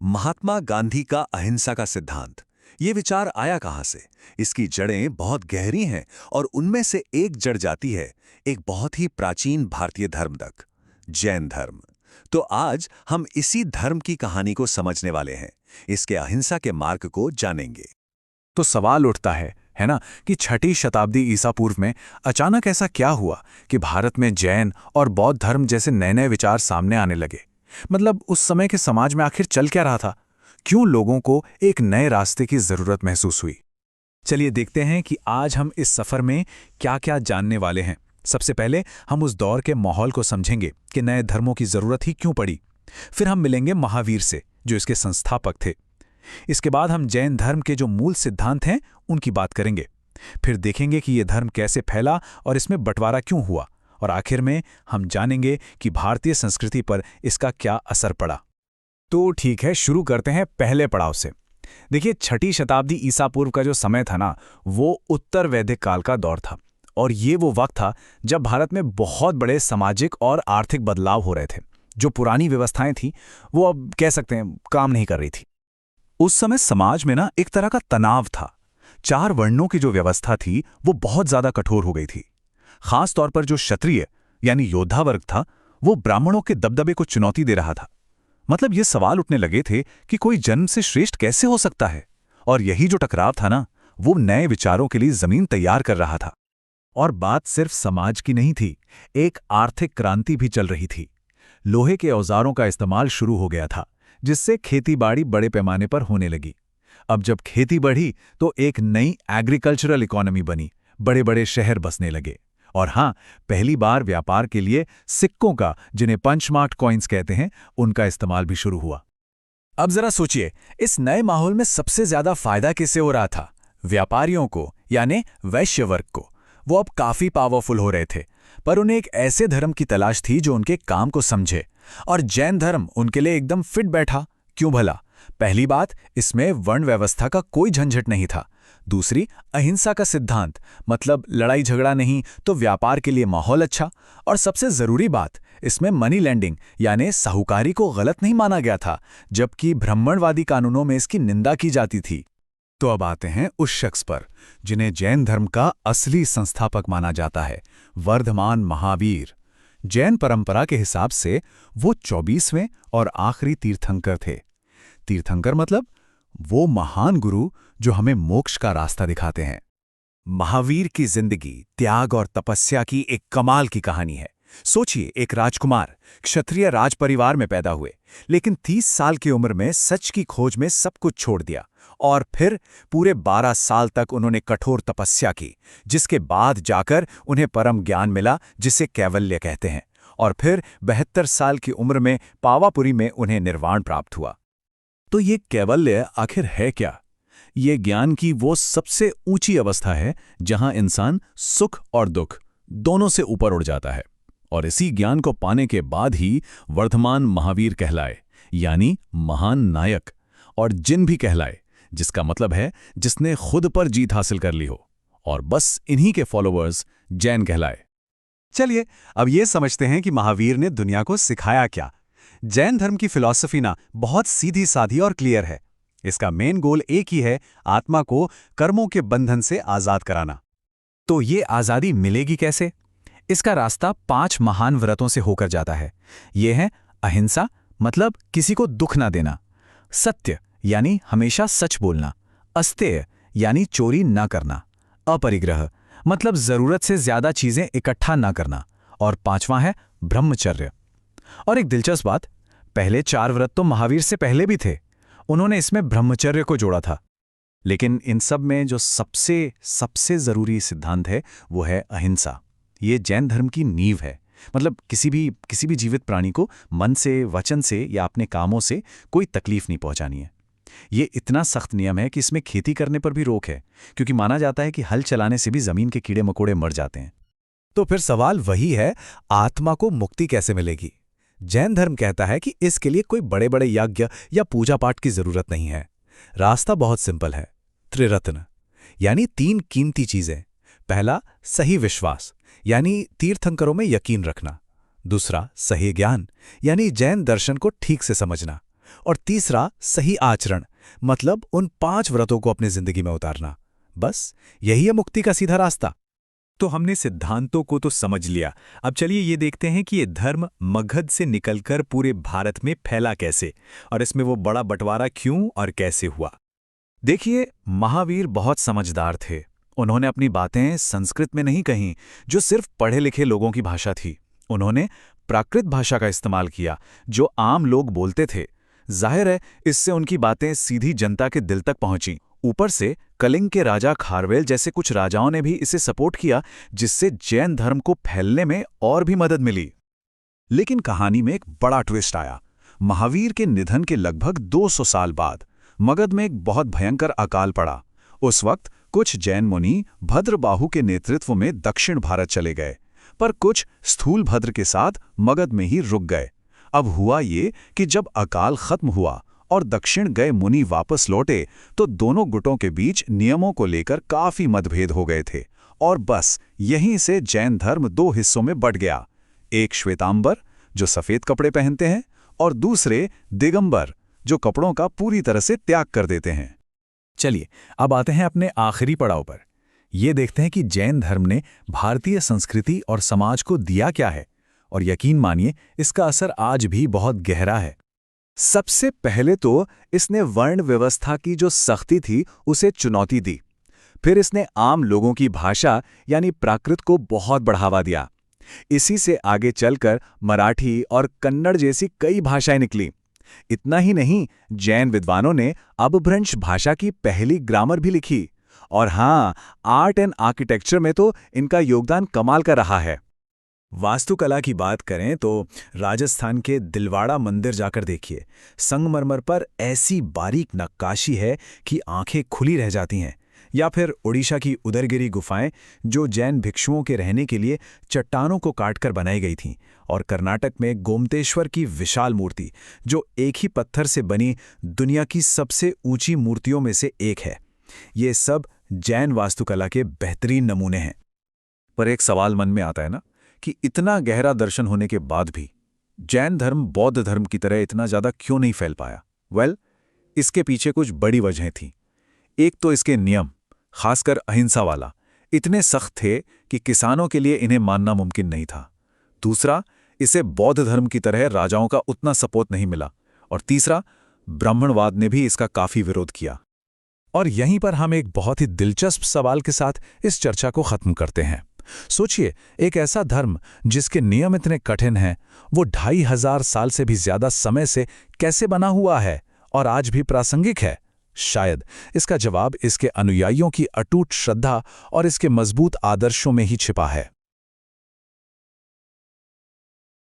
महात्मा गांधी का अहिंसा का सिद्धांत, ये विचार आया कहाँ से? इसकी जड़ें बहुत गहरी हैं और उनमें से एक जड़ जाती है एक बहुत ही प्राचीन भारतीय धर्म तक, जैन धर्म। तो आज हम इसी धर्म की कहानी को समझने वाले हैं, इसके अहिंसा के मार्ग को जानेंगे। तो सवाल उठता है ना, कि छठी शताब्दी ईसा पूर्व में अचानक ऐसा क्या हुआ कि भारत में जैन और बौद्ध धर्म जैसे नए नए विचार सामने आने लगे। मतलब उस समय के समाज में आखिर चल क्या रहा था? क्यों लोगों को एक नए रास्ते की जरूरत महसूस हुई? चलिए देखते हैं कि आज हम इस सफर में क्या क्या जानने वाले हैं। सबसे पहले हम उस दौर के माहौल को समझेंगे कि नए धर्मों की जरूरत ही क्यों पड़ी। फिर हम मिलेंगे महावीर से, जो इसके संस्थापक थे। इसके बाद हम जैन धर्म के जो मूल सिद्धांत हैं उनकी बात करेंगे। फिर देखेंगे कि यह धर्म कैसे फैला और इसमें बंटवारा क्यों हुआ। और आखिर में हम जानेंगे कि भारतीय संस्कृति पर इसका क्या असर पड़ा। तो ठीक है, शुरू करते हैं पहले पड़ाव से। देखिए, छठी शताब्दी ईसा पूर्व का जो समय था ना, वो उत्तर वैदिक काल का दौर था। और ये वो वक्त था जब भारत में बहुत बड़े सामाजिक और आर्थिक बदलाव हो रहे थे। जो पुरानी व्यवस्थाएं थी वो अब कह सकते हैं काम नहीं कर रही थी। उस समय समाज में ना एक तरह का तनाव था। 4 वर्णों की जो व्यवस्था थी वो बहुत ज्यादा कठोर हो गई थी। खास तौर पर जो क्षत्रिय यानी योद्धा वर्ग था, वो ब्राह्मणों के दबदबे को चुनौती दे रहा था। मतलब ये सवाल उठने लगे थे कि कोई जन्म से श्रेष्ठ कैसे हो सकता है। और यही जो टकराव था ना, वो नए विचारों के लिए जमीन तैयार कर रहा था। और बात सिर्फ समाज की नहीं थी, एक आर्थिक क्रांति भी चल रही थी। लोहे के औजारों का इस्तेमाल शुरू हो गया था, जिससे खेतीबाड़ी बड़े पैमाने पर होने लगी। अब जब खेती बढ़ी तो एक नई एग्रीकल्चरल इकोनॉमी बनी, बड़े बड़े शहर बसने लगे। और हाँ, पहली बार व्यापार के लिए सिक्कों का, जिन्हें पंचमार्क कॉइन्स कहते हैं, उनका इस्तेमाल भी शुरू हुआ। अब जरा सोचिए, इस नए माहौल में सबसे ज्यादा फायदा किसे हो रहा था? व्यापारियों को, यानी वैश्य वर्ग को। वो अब काफी पावरफुल हो रहे थे, पर उन्हें एक ऐसे धर्म की तलाश थी जो उनके काम को समझे। और जैन धर्म उनके लिए एकदम फिट बैठा। क्यों भला? पहली बात, इसमें वर्ण व्यवस्था का कोई झंझट नहीं था। दूसरी, अहिंसा का सिद्धांत, मतलब लड़ाई झगड़ा नहीं तो व्यापार के लिए माहौल अच्छा। और सबसे जरूरी बात, इसमें मनी लैंडिंग यानी साहूकारी को गलत नहीं माना गया था, जबकि ब्राह्मणवादी कानूनों में इसकी निंदा की जाती थी। तो अब आते हैं उस शख्स पर जिन्हें जैन धर्म का असली संस्थापक माना जाता है, वर्धमान महावीर। जैन परंपरा के हिसाब से वो 24वें और आखिरी तीर्थंकर थे। तीर्थंकर मतलब वो महान गुरु जो हमें मोक्ष का रास्ता दिखाते हैं। महावीर की जिंदगी त्याग और तपस्या की एक कमाल की कहानी है। सोचिए, एक राजकुमार क्षत्रिय राज परिवार में पैदा हुए, लेकिन 30 साल की उम्र में सच की खोज में सब कुछ छोड़ दिया। और फिर पूरे 12 साल तक उन्होंने कठोर तपस्या की, जिसके बाद जाकर उन्हें परम ज्ञान मिला, जिसे कैवल्य कहते हैं। और फिर 72 साल की उम्र में पावापुरी में उन्हें निर्वाण प्राप्त हुआ। तो ये कैवल्य आखिर है क्या? ये ज्ञान की वो सबसे ऊंची अवस्था है जहां इंसान सुख और दुख दोनों से ऊपर उड़ जाता है। और इसी ज्ञान को पाने के बाद ही वर्धमान महावीर कहलाए, यानी महान नायक। और जिन भी कहलाए, जिसका मतलब है जिसने खुद पर जीत हासिल कर ली हो। और बस इन्हीं के फॉलोअर्स जैन कहलाए। चलिए अब ये समझते हैं कि महावीर ने दुनिया को सिखाया क्या। जैन धर्म की फिलॉसफी ना बहुत सीधी साधी और क्लियर है। इसका मेन गोल एक ही है, आत्मा को कर्मों के बंधन से आजाद कराना। तो ये आजादी मिलेगी कैसे? इसका रास्ता 5 महान व्रतों से होकर जाता है। ये है अहिंसा, मतलब किसी को दुख ना देना। सत्य, यानी हमेशा सच बोलना। अस्तेय, यानी चोरी ना करना। अपरिग्रह, मतलब जरूरत से ज्यादा चीजें इकट्ठा ना करना। और 5वां है ब्रह्मचर्य। और एक दिलचस्प बात, पहले 4 व्रत तो महावीर से पहले भी थे। उन्होंने इसमें ब्रह्मचर्य को जोड़ा था। लेकिन इन सब में जो सबसे जरूरी सिद्धांत है वो है अहिंसा। ये जैन धर्म की नींव है। मतलब किसी भी जीवित प्राणी को मन से, वचन से या अपने कामों से कोई तकलीफ नहीं पहुंचानी है। ये इतना सख्त नियम है कि इसमें खेती करने पर भी रोक है, क्योंकि माना जाता है कि हल चलाने से भी जमीन के कीड़े मकोड़े मर जाते हैं। तो फिर सवाल वही है, आत्मा को मुक्ति कैसे मिलेगी? जैन धर्म कहता है कि इसके लिए कोई बड़े बड़े यज्ञ या पूजा पाठ की जरूरत नहीं है। रास्ता बहुत सिंपल है, त्रिरत्न, यानी 3 कीमती चीजें। पहला, सही विश्वास, यानी तीर्थंकरों में यकीन रखना। दूसरा, सही ज्ञान, यानी जैन दर्शन को ठीक से समझना। और तीसरा सही आचरण, मतलब उन 5 व्रतों को अपनी जिंदगी में उतारना। बस यही है मुक्ति का सीधा रास्ता। तो हमने सिद्धांतों को तो समझ लिया। अब चलिए ये देखते हैं कि ये धर्म मगध से निकलकर पूरे भारत में फैला कैसे, और इसमें वो बड़ा बंटवारा क्यों और कैसे हुआ। देखिए, महावीर बहुत समझदार थे। उन्होंने अपनी बातें संस्कृत में नहीं कहीं, जो सिर्फ पढ़े लिखे लोगों की भाषा थी। उन्होंने प्राकृत भाषा का इस्तेमाल किया, जो आम लोग बोलते थे। जाहिर है, इससे उनकी बातें सीधी जनता के दिल तक पहुंची। ऊपर से कलिंग के राजा खारवेल जैसे कुछ राजाओं ने भी इसे सपोर्ट किया, जिससे जैन धर्म को फैलने में और भी मदद मिली। लेकिन कहानी में एक बड़ा ट्विस्ट आया। महावीर के निधन के लगभग 200 साल बाद मगध में एक बहुत भयंकर अकाल पड़ा। उस वक्त कुछ जैन मुनि भद्रबाहु के नेतृत्व में दक्षिण भारत चले गए, पर कुछ स्थूलभद्र के साथ मगध में ही रुक गए। अब हुआ ये कि जब अकाल खत्म हुआ और दक्षिण गए मुनि वापस लौटे, तो दोनों गुटों के बीच नियमों को लेकर काफी मतभेद हो गए थे, और बस यहीं से जैन धर्म 2 हिस्सों में बंट गया। एक श्वेतांबर, जो सफेद कपड़े पहनते हैं, और दूसरे दिगंबर, जो कपड़ों का पूरी तरह से त्याग कर देते हैं। चलिए अब आते हैं अपने आखिरी पड़ाव पर। ये देखते हैं कि जैन धर्म ने भारतीय संस्कृति और समाज को दिया क्या है, और यकीन मानिए इसका असर आज भी बहुत गहरा है। सबसे पहले तो इसने वर्ण व्यवस्था की जो सख्ती थी उसे चुनौती दी। फिर इसने आम लोगों की भाषा यानी प्राकृत को बहुत बढ़ावा दिया। इसी से आगे चलकर मराठी और कन्नड़ जैसी कई भाषाएं निकली। इतना ही नहीं, जैन विद्वानों ने अपभ्रंश भाषा की पहली ग्रामर भी लिखी। और हाँ, आर्ट एंड आर्किटेक्चर में तो इनका योगदान कमाल का रहा है। वास्तुकला की बात करें तो राजस्थान के दिलवाड़ा मंदिर जाकर देखिए। संगमरमर पर ऐसी बारीक नक्काशी है कि आंखें खुली रह जाती हैं। या फिर ओडिशा की उदयगिरी गुफाएं, जो जैन भिक्षुओं के रहने के लिए चट्टानों को काटकर बनाई गई थीं। और कर्नाटक में गोमतेश्वर की विशाल मूर्ति, जो एक ही पत्थर से बनी दुनिया की सबसे ऊंची मूर्तियों में से एक है। ये सब जैन वास्तुकला के बेहतरीन नमूने हैं। पर एक सवाल मन में आता है ना, कि इतना गहरा दर्शन होने के बाद भी जैन धर्म बौद्ध धर्म की तरह इतना ज्यादा क्यों नहीं फैल पाया? इसके पीछे कुछ बड़ी वजहें थीं। एक तो इसके नियम, खासकर अहिंसा वाला, इतने सख्त थे कि किसानों के लिए इन्हें मानना मुमकिन नहीं था। दूसरा, इसे बौद्ध धर्म की तरह राजाओं का उतना सपोर्ट नहीं मिला। और तीसरा, ब्राह्मणवाद ने भी इसका काफी विरोध किया। और यहीं पर हम एक बहुत ही दिलचस्प सवाल के साथ इस चर्चा को खत्म करते हैं। सोचिए, एक ऐसा धर्म जिसके नियम इतने कठिन हैं, वो 2500 साल से भी ज्यादा समय से कैसे बना हुआ है और आज भी प्रासंगिक है? शायद इसका जवाब इसके अनुयायियों की अटूट श्रद्धा और इसके मजबूत आदर्शों में ही छिपा है।